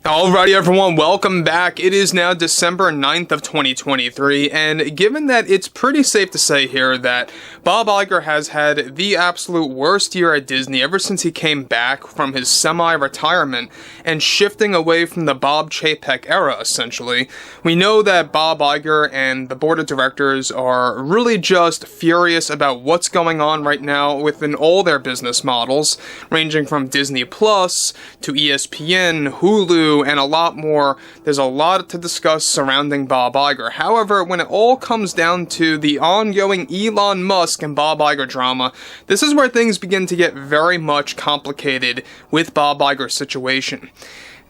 Alrighty everyone, welcome back. It is now December 9th of 2023, and given that it's pretty safe to say here that Bob Iger has had the absolute worst year at Disney ever since he came back from his semi-retirement and shifting away from the Bob Chapek era, essentially, we know that Bob Iger and the board of directors are really just furious about what's going on right now within all their business models, ranging from Disney Plus to ESPN, Hulu, and a lot more. There's a lot to discuss surrounding Bob Iger. However, when it all comes down to the ongoing Elon Musk and Bob Iger drama, this is where things begin to get very much complicated with Bob Iger's situation.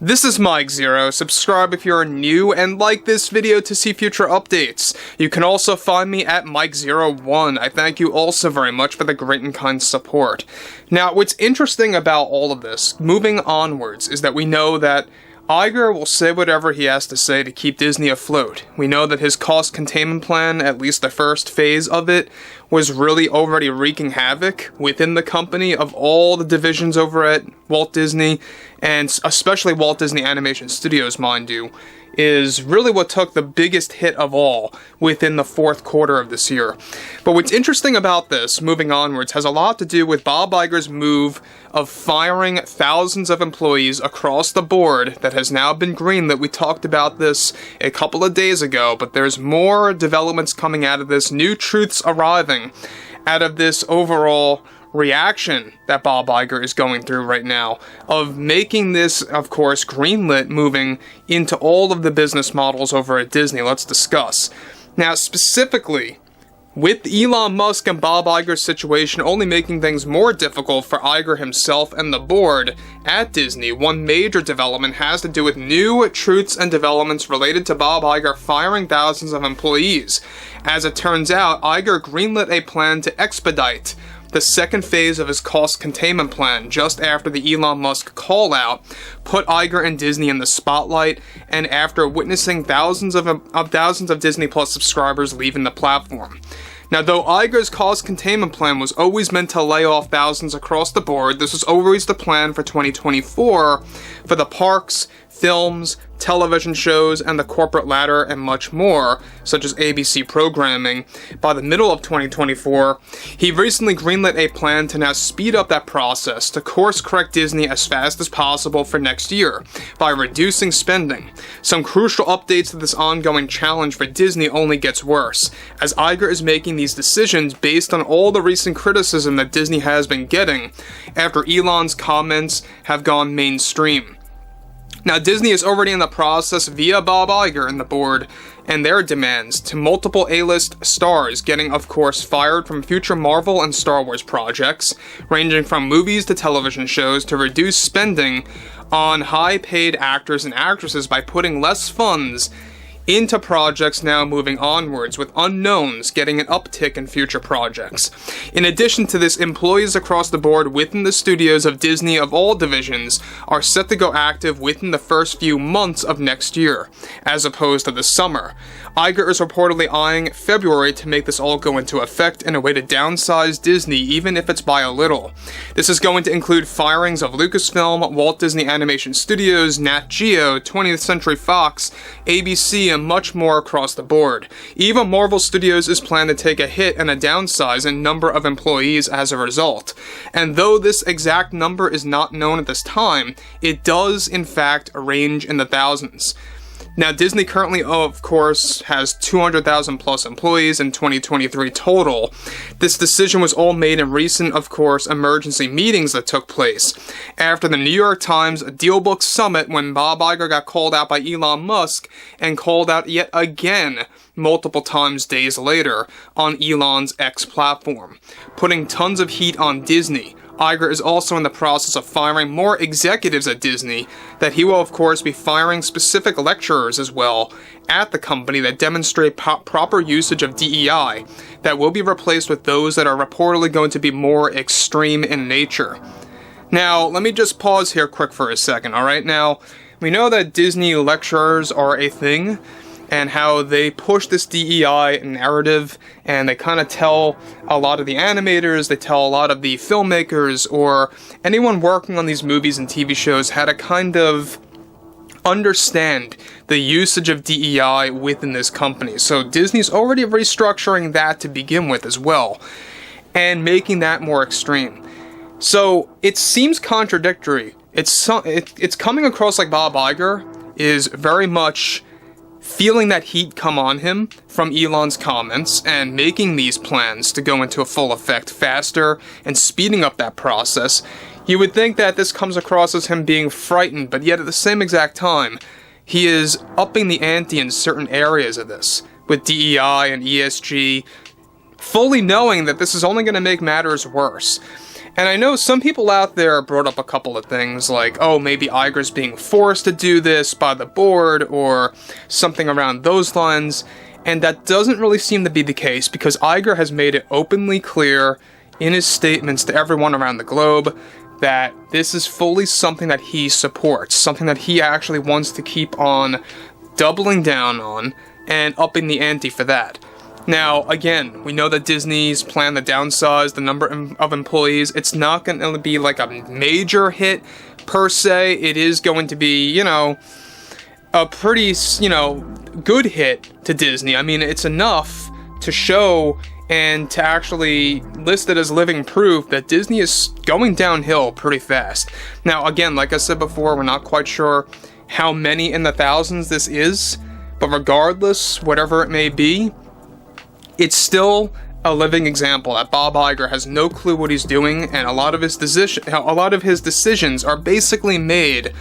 This is Mike Zero. Subscribe if you're new and like this video to see future updates. You can also find me at Mike01. I thank you also very much for the great and kind support. Now, what's interesting about all of this, moving onwards, is that we know that Iger will say whatever he has to say to keep Disney afloat. We know that his cost containment plan, at least the first phase of it, was really already wreaking havoc within the company of all the divisions over at Walt Disney, and especially Walt Disney Animation Studios, mind you, is really what took the biggest hit of all within the fourth quarter of this year. But what's interesting about this, moving onwards, has a lot to do with Bob Iger's move of firing thousands of employees across the board that has now been greenlit. We talked about this a couple of days ago, but there's more developments coming out of this, new truths arriving out of this overall reaction that Bob Iger is going through right now, of making this, of course, greenlit, moving into all of the business models over at Disney. Let's discuss. Now, specifically, with Elon Musk and Bob Iger's situation only making things more difficult for Iger himself and the board at Disney, one major development has to do with new truths and developments related to Bob Iger firing thousands of employees. As it turns out, Iger greenlit a plan to expedite the second phase of his cost containment plan just after the Elon Musk call-out put Iger and Disney in the spotlight, and after witnessing thousands of Disney Plus subscribers leaving the platform. Now, though Iger's cost containment plan was always meant to lay off thousands across the board, this was always the plan for 2024 for the parks, films, television shows, and the corporate ladder, and much more, such as ABC programming. By the middle of 2024, he recently greenlit a plan to now speed up that process to course-correct Disney as fast as possible for next year by reducing spending. Some crucial updates to this ongoing challenge for Disney only gets worse, as Iger is making these decisions based on all the recent criticism that Disney has been getting after Elon's comments have gone mainstream. Now, Disney is already in the process via Bob Iger and the board and their demands to multiple A-list stars getting, of course, fired from future Marvel and Star Wars projects, ranging from movies to television shows, to reduce spending on high-paid actors and actresses by putting less funds into projects now moving onwards, with unknowns getting an uptick in future projects. In addition to this, employees across the board within the studios of Disney of all divisions are set to go active within the first few months of next year, as opposed to the summer. Iger is reportedly eyeing February to make this all go into effect in a way to downsize Disney, even if it's by a little. This is going to include firings of Lucasfilm, Walt Disney Animation Studios, Nat Geo, 20th Century Fox, ABC, and much more across the board. Even Marvel Studios is planned to take a hit and a downsize in number of employees as a result. And though this exact number is not known at this time, it does in fact range in the thousands. Now, Disney currently, of course, has 200,000 plus employees in 2023 total. This decision was all made in recent, of course, emergency meetings that took place after the New York Times dealbook summit, when Bob Iger got called out by Elon Musk and called out yet again multiple times days later on Elon's X platform, putting tons of heat on Disney. Iger is also in the process of firing more executives at Disney, that he will of course be firing specific lecturers as well at the company that demonstrate proper usage of DEI, that will be replaced with those that are reportedly going to be more extreme in nature. Now, let me just pause here quick for a second, alright? Now, we know that Disney lecturers are a thing, and how they push this DEI narrative, and they kind of tell a lot of the animators, they tell a lot of the filmmakers, or anyone working on these movies and TV shows how to kind of understand the usage of DEI within this company. So Disney's already restructuring that to begin with as well, and making that more extreme. So it seems contradictory. It's coming across like Bob Iger is very much feeling that heat come on him from Elon's comments and making these plans to go into a full effect faster and speeding up that process. You would think that this comes across as him being frightened, but yet at the same exact time, he is upping the ante in certain areas of this, with DEI and ESG, fully knowing that this is only going to make matters worse. And I know some people out there brought up a couple of things like, oh, maybe Iger's being forced to do this by the board or something around those lines, and that doesn't really seem to be the case because Iger has made it openly clear in his statements to everyone around the globe that this is fully something that he supports, something that he actually wants to keep on doubling down on and upping the ante for that. Now, again, we know that Disney's plan to downsize the number of employees. It's not going to be like a major hit per se. It is going to be, a pretty, good hit to Disney. I mean, it's enough to show and to actually list it as living proof that Disney is going downhill pretty fast. Now, again, like I said before, we're not quite sure how many in the thousands this is, but regardless, whatever it may be, it's still a living example that Bob Iger has no clue what he's doing, and a lot of his decisions are basically made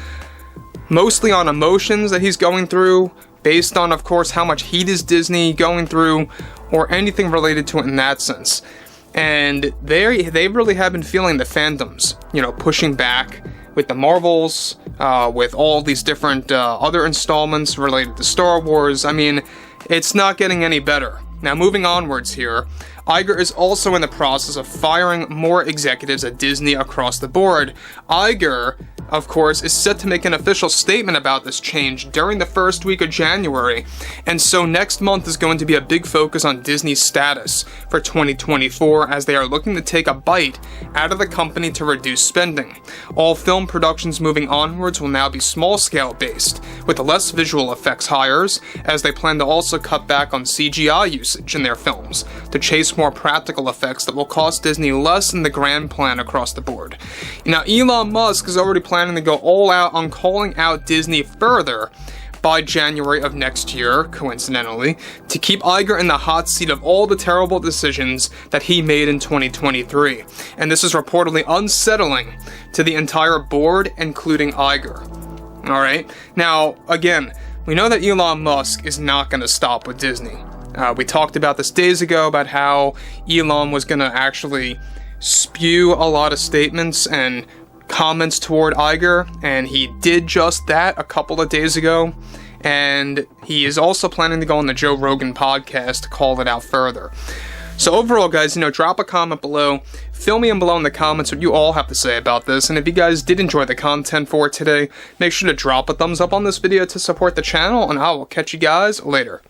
mostly on emotions that he's going through, based on, of course, how much heat is Disney going through, or anything related to it in that sense. And they really have been feeling the fandoms, pushing back with the Marvels, with all these different other installments related to Star Wars. I mean, it's not getting any better. Now, moving onwards here, Iger is also in the process of firing more executives at Disney across the board. Iger, of course, is set to make an official statement about this change during the first week of January, and so next month is going to be a big focus on Disney's status for 2024 as they are looking to take a bite out of the company to reduce spending. All film productions moving onwards will now be small-scale based, with less visual effects hires, as they plan to also cut back on CGI usage in their films to chase more practical effects that will cost Disney less than the grand plan across the board. Now, Elon Musk is already planning to go all out on calling out Disney further by January of next year, coincidentally, to keep Iger in the hot seat of all the terrible decisions that he made in 2023. And this is reportedly unsettling to the entire board, including Iger. Alright? Now, again, we know that Elon Musk is not going to stop with Disney. We talked about this days ago about how Elon was going to actually spew a lot of statements and comments toward Iger, and he did just that a couple of days ago, and he is also planning to go on the Joe Rogan podcast to call it out further. So overall, guys, drop a comment below, fill me in below in the comments what you all have to say about this, and if you guys did enjoy the content for today, make sure to drop a thumbs up on this video to support the channel, and I will catch you guys later.